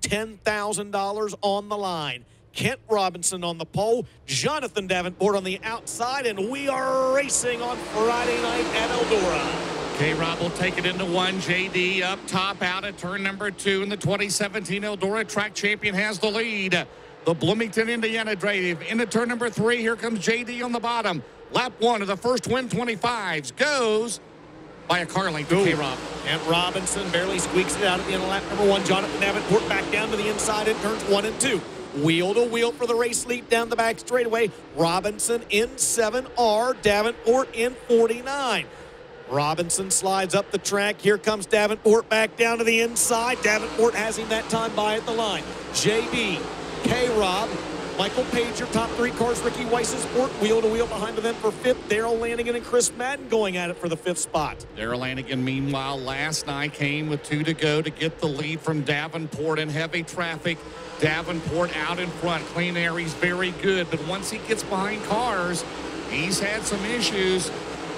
$10,000 on the line. Kent Robinson on the pole, Jonathan Davenport on the outside, and we are racing on Friday night at Eldora. K-Rob will take it into one. JD up top out at turn number 2, and the 2017 Eldora track champion has the lead. The Bloomington, Indiana native into turn number 3. Here comes JD on the bottom. Lap 1 of the first Win 25s goes by a car length to K-Rob. Kent Robinson barely squeaks it out at the end of lap number 1. Jonathan Davenport back down to the inside in turns 1 and 2. Wheel to wheel for the race lead down the back straightaway. Robinson in 7R, Davenport in 49. Robinson slides up the track. Here comes Davenport back down to the inside. Davenport has him that time by at the line. JB, K-Rob, Michael Page, your top 3 cars. Ricky Weiss's sport, wheel to wheel behind them for 5th. Daryl Lanigan and Chris Madden going at it for the 5th spot. Daryl Lanigan, meanwhile, last night came with 2 to go to get the lead from Davenport in heavy traffic. Davenport out in front. Clean air, he's very good. But once he gets behind cars, he's had some issues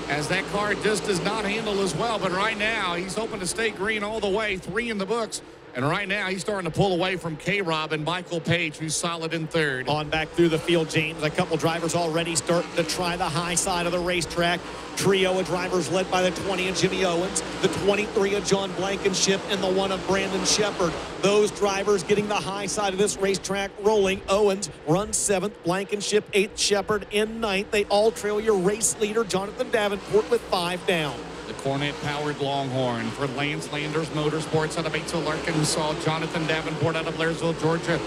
as that car just does not handle as well. But right now, he's hoping to stay green all the way. 3 in the books. And right now, he's starting to pull away from K-Rob and Michael Page, who's solid in 3rd. On back through the field, James. A couple drivers already starting to try the high side of the racetrack. Trio of drivers led by the 20 of Jimmy Owens, the 23 of John Blankenship, and the 1 of Brandon Shepard. Those drivers getting the high side of this racetrack rolling. Owens runs 7th, Blankenship 8th, Shepard in 9th. They all trail your race leader, Jonathan Davenport, with 5 down. The Cornet-powered Longhorn for Lance Landers Motorsports out of Batesville, Arkansas. Jonathan Davenport out of Blairsville, Georgia,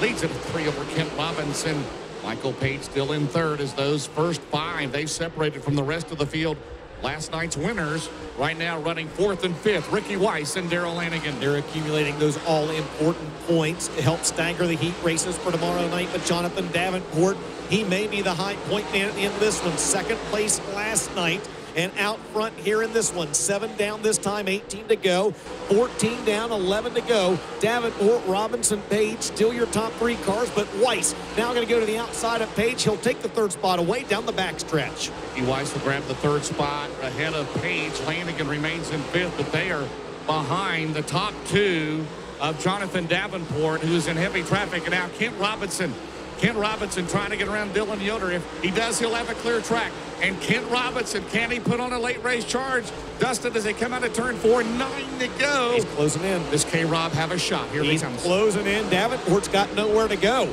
leads it 3 over Kent Robinson. Michael Page still in 3rd as those first 5. They've separated from the rest of the field. Last night's winners right now running 4th and 5th. Ricky Weiss and Daryl Lanigan. They're accumulating those all-important points to help stagger the heat races for tomorrow night. But Jonathan Davenport, he may be the high point man at the end of this one. 2nd place last night. And out front here in this one, 7 down this time, 18 to go, 14 down, 11 to go. Davenport, Robinson, Page, still your top 3 cars, but Weiss now going to go to the outside of Page. He'll take the 3rd spot away down the backstretch. Weiss will grab the 3rd spot ahead of Page. Lanigan remains in 5th, but they are behind the top 2 of Jonathan Davenport, who's in heavy traffic. And now Kent Robinson trying to get around Dylan Yoder. If he does, he'll have a clear track. And Kent Robinson, can he put on a late race charge? Dustin, as they come out of turn 4, 9 to go. He's closing in. Does K-Rob have a shot? Here he comes. He's closing in. Davenport's got nowhere to go.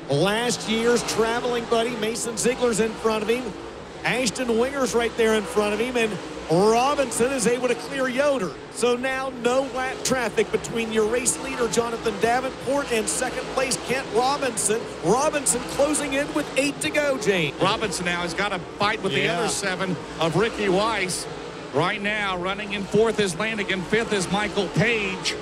Last year's traveling buddy, Mason Ziegler's in front of him. Ashton Winger's right there in front of him. And Robinson is able to clear Yoder. So now no lap traffic between your race leader, Jonathan Davenport, and 2nd place, Kent Robinson. Robinson closing in with 8 to go, James. Robinson now has got a fight with the other 7 of Ricky Weiss. Right now, running in 4th is Lanigan, 5th is Michael Page.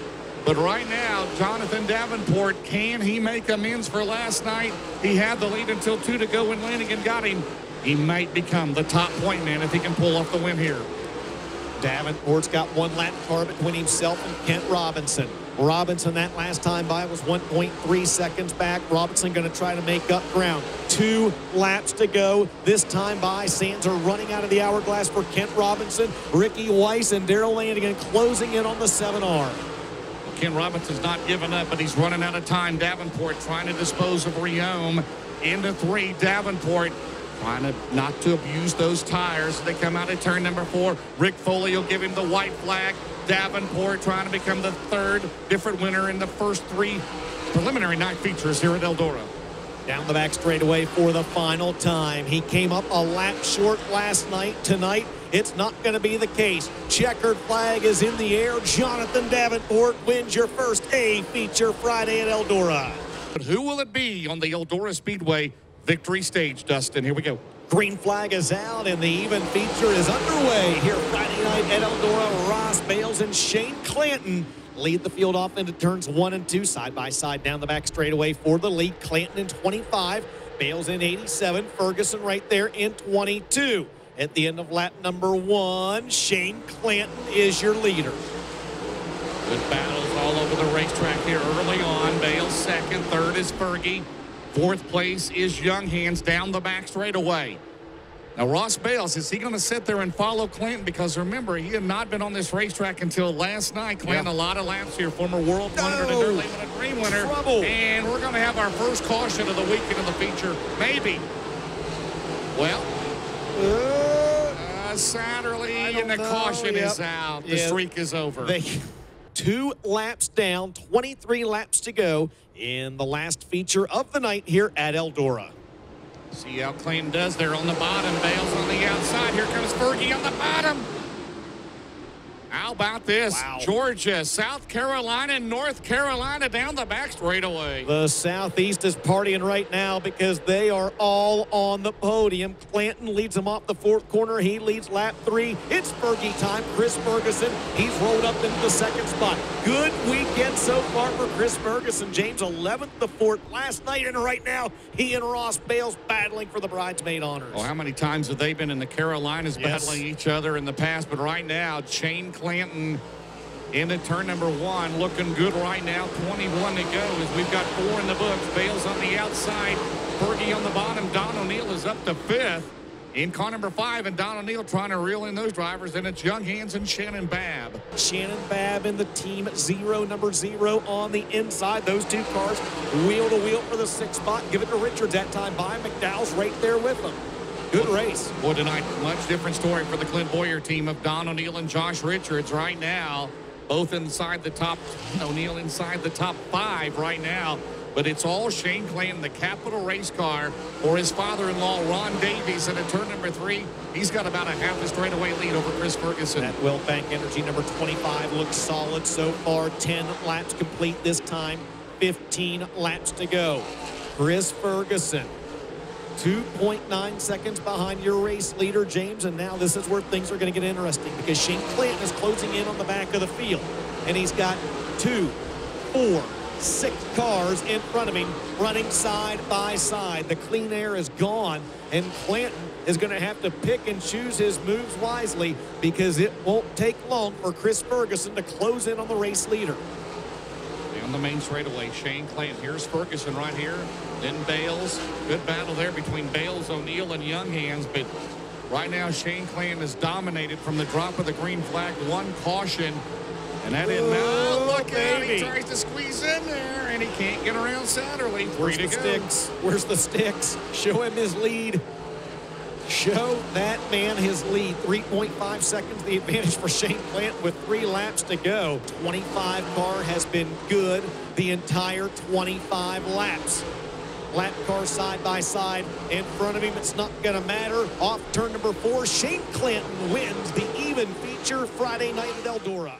But right now, Jonathan Davenport, can he make amends for last night? He had the lead until 2 to go when Lanigan got him. He might become the top point man if he can pull off the win here. Davenport's got 1 lap car between himself and Kent Robinson. Robinson that last time by was 1.3 seconds back. Robinson going to try to make up ground. 2 laps to go. This time by, sands are running out of the hourglass for Kent Robinson. Ricky Weiss and Daryl Lanigan closing in on the 7R. Ken Robinson's not giving up, but he's running out of time. Davenport trying to dispose of Riome into 3. Davenport trying to not to abuse those tires. They come out of turn number 4. Rick Foley will give him the white flag. Davenport trying to become the 3rd different winner in the first 3 preliminary night features here at Eldora. Down the back straightaway for the final time. He came up a lap short last night. Tonight, it's not going to be the case. Checkered flag is in the air. Jonathan Davenport wins your first A feature Friday at Eldora. But who will it be on the Eldora Speedway victory stage, Dustin? Here we go. Green flag is out and the even feature is underway here Friday night at Eldora. Ross Bales and Shane Clanton lead the field off into turns 1 and 2 side by side down the back straightaway for the lead. Clanton in 25, Bales in 87, Ferguson right there in 22. At the end of lap number 1, Shane Clanton is your leader. Good battles all over the racetrack here early on. Bales 2nd, 3rd is Fergie. 4th place is Young Hands down the back straightaway. Now, Ross Bales, is he going to sit there and follow Clinton? Because remember, he had not been on this racetrack until last night. Clinton, a lot of laps here, former World 100 and early Green winner. Trouble. And we're going to have our first caution of the weekend of the feature. Maybe. Well, Satterley, and the caution is out. The streak is over. 2 laps down, 23 laps to go in the last feature of the night here at Eldora. See how Clinton does there on the bottom. Bales on the outside. Here comes Fergie on the bottom. How about this? Wow. Georgia, South Carolina, and North Carolina down the back straightaway. The Southeast is partying right now because they are all on the podium. Clanton leads them off the 4th corner. He leads lap 3. It's Fergie time. Chris Ferguson, he's rolled up into the 2nd spot. Good weekend so far for Chris Ferguson. James 11th to 4th last night, and right now he and Ross Bales battling for the bridesmaid honors. Well, how many times have they been in the Carolinas battling each other in the past? But right now, Shane Clanton into turn number 1, looking good right now. 21 to go as we've got 4 in the books. Bales on the outside, Fergie on the bottom. Don O'Neill is up to 5th in car number 5, and Don O'Neill trying to reel in those drivers. And it's Young Hands and Shannon Babb. Shannon Babb in the team 0, number 0 on the inside. Those 2 cars wheel to wheel for the 6th spot. Give it to Richards that time by McDowell's right there with them. Good race. Well, tonight, much different story for the Clint Boyer team of Don O'Neill and Josh Richards right now. Both inside the top, O'Neill inside the top 5 right now. But it's all Shane Clanton, the Capital race car for his father-in-law, Ron Davies. And at turn number 3, he's got about a half a straightaway lead over Chris Ferguson. That Will Bank Energy number 25 looks solid so far. 10 laps complete this time. 15 laps to go. Chris Ferguson, 2.9 seconds behind your race leader, James, and now this is where things are going to get interesting because Shane Clanton is closing in on the back of the field, and he's got 2, 4, 6 cars in front of him running side by side. The clean air is gone, and Clanton is going to have to pick and choose his moves wisely because it won't take long for Chris Ferguson to close in on the race leader. On the main straightaway, Shane Clanton. Here's Ferguson right here. Then Bales. Good battle there between Bales, O'Neill, and Young Hands. But right now, Shane Clanton is dominated from the drop of the green flag. 1 caution. And that in now. Look out. He tries to squeeze in there, and he can't get around Satterley. 3 to go. Sticks? Where's the sticks? Show him his lead. Show that man his lead. 3.5 seconds the advantage for Shane Clanton with 3 laps to go. 25 car has been good the entire 25 laps. Lap car side by side in front of him. It's not going to matter. Off turn number 4, Shane Clanton wins the even feature Friday night at Eldora.